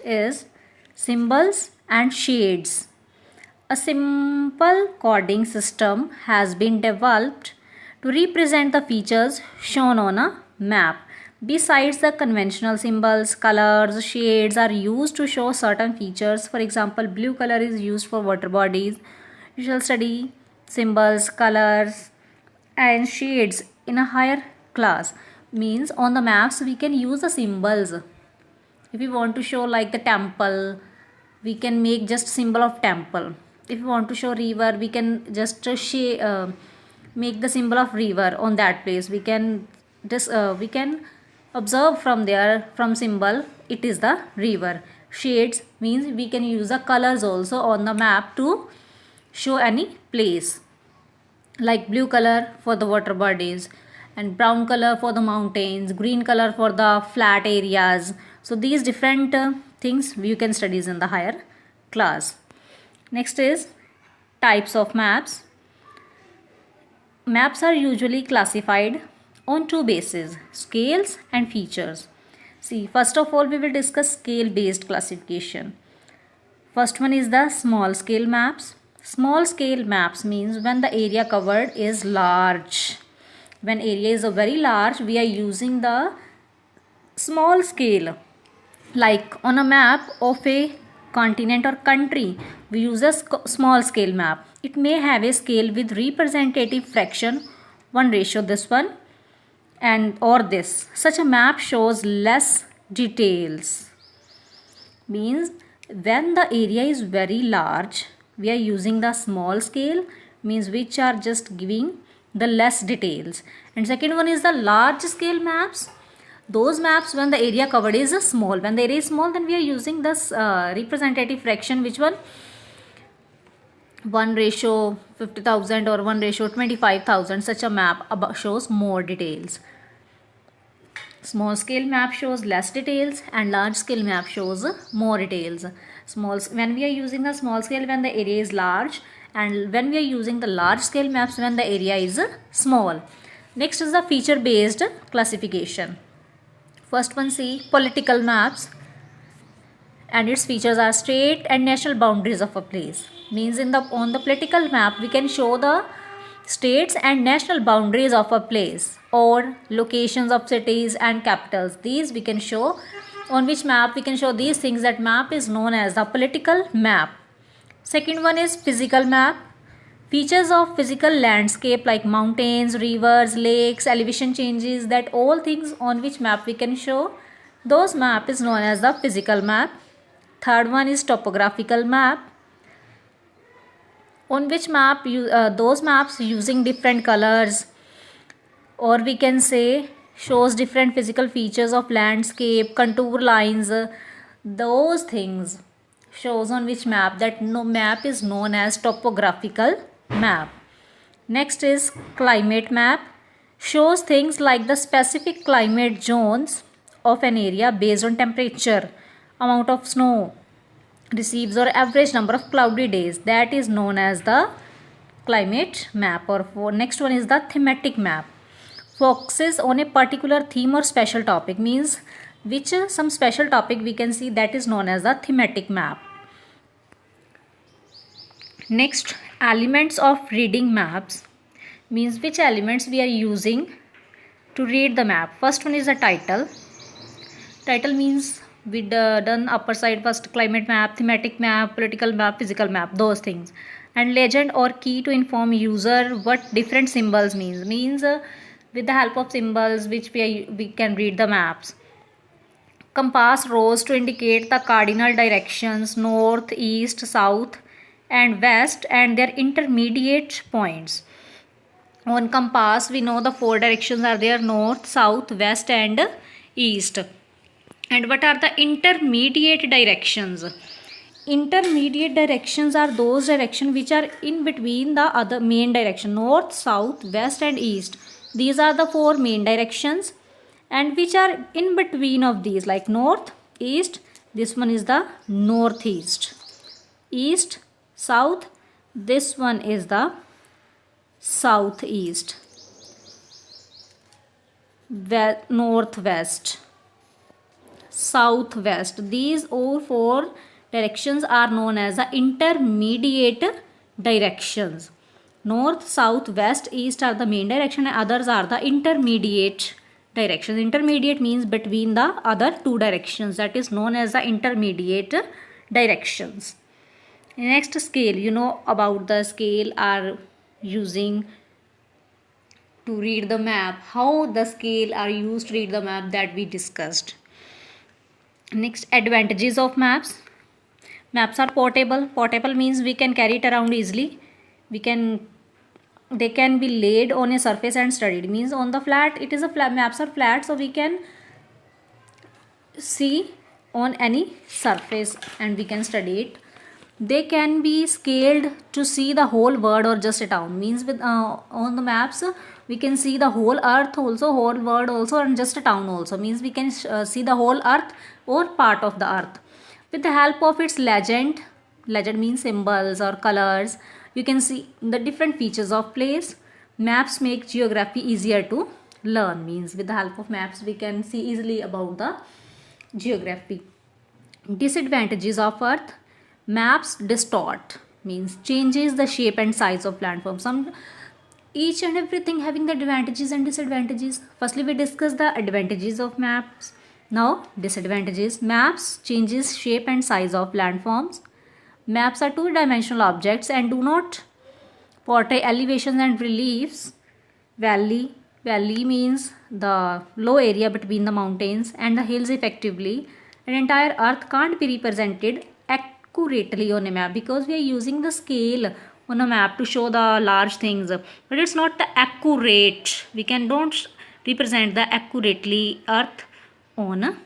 is symbols and shades. A simple coding system has been developed to represent the features shown on a map. Besides the conventional symbols, colors, shades are used to show certain features. For example, blue color is used for water bodies. You shall study symbols, colors, and shades in a higher class. Means on the maps we can use the symbols. If we want to show like the temple, we can make just symbol of temple. If we want to show river, we can just make the symbol of river on that place. We can observe from there, from symbol it is the river. Shades means we can use the colors also on the map to show any place, like blue color for the water bodies and brown color for the mountains, green color for the flat areas. So these different things you can study in the higher class. Next is types of maps. Maps are usually classified on two bases, scales and features. See, first of all we will discuss scale based classification. First one is the small scale maps. Small scale maps means when the area covered is large. When area is very large, we are using the small scale. Like on a map of a continent or country, we use a small scale map. It may have a scale with representative fraction 1:, this one and or this. Such a map shows less details. Means when the area is very large, we are using the small scale, means which are just giving the less details. And second one is the large scale maps. Those maps when the area covered is small. When the area is small, then we are using this representative fraction, which one? 1:50,000 or 1:25,000. Such a map shows more details. Small scale map shows less details and large scale map shows more details. When we are using the small scale when the area is large, and when we are using the large scale maps when the area is small. Next is the feature based classification. First one, see political maps, and its features are state and national boundaries of a place. Means on the political map we can show the states and national boundaries of a place or locations of cities and capitals. These we can show on which map we can show these things. That map is known as the political map. Second one is physical map. Features of physical landscape like mountains, rivers, lakes, elevation changes, that all things on which map we can show, those map is known as the physical map. Third one is topographical map. On which map those maps using different colors, or we can say shows different physical features of landscape, contour lines, those things shows on which map. That map is known as topographical map. Next is climate map. Shows things like the specific climate zones of an area based on temperature, amount of snow receives or average number of cloudy days. That is known as the climate map. Or next one is the thematic map. Focuses on a particular theme or special topic, means which some special topic we can see, that is known as the thematic map. Next, elements of reading maps, means which elements we are using to read the map. First one is the title. Title means we done upper side first, climate map, thematic map, political map, physical map, those things. And legend or key to inform user what different symbols means with the help of symbols which we can read the maps. Compass rose to indicate the cardinal directions north, east, south and west and their intermediate points. On compass we know the four directions are there: north, south, west and east. And what are the intermediate directions? Intermediate directions are those directions which are in between the other main direction, north, south, west and east. These are the four main directions, and which are in between of these, like north, east, this one is the northeast, east, south, this one is the southeast, northwest. southwest. These all four directions are known as the intermediate directions. North, south, west, east are the main direction and others are the intermediate directions. Intermediate means between the other two directions, that is known as the intermediate directions. Next, scale. You know about the scale are using to read the map. How the scale are used to read the map, that we discussed. Next, advantages of maps. Maps are portable. Portable means we can carry it around easily. They can be laid on a surface and studied. Means on the flat, it is a flat, maps are flat, so we can see on any surface and we can study it. They can be scaled to see the whole world or just a town. Means with on the maps we can see the whole earth also, whole world also, and just a town also. Means we can see the whole earth or part of the earth. With the help of its legend means symbols or colors, you can see the different features of place. Maps make geography easier to learn. Means with the help of maps we can see easily about the geography. Disadvantages of earth. Maps distort, means changes the shape and size of landform. Each and everything having the advantages and disadvantages. Firstly, we discuss the advantages of maps. Now, disadvantages. Maps changes shape and size of landforms. Maps are two-dimensional objects and do not portray elevations and reliefs. Valley means the low area between the mountains and the hills effectively. An entire earth can't be represented accurately on a map because we are using the scale on a map to show the large things, but it's not the accurate. We don't represent the accurately earth on a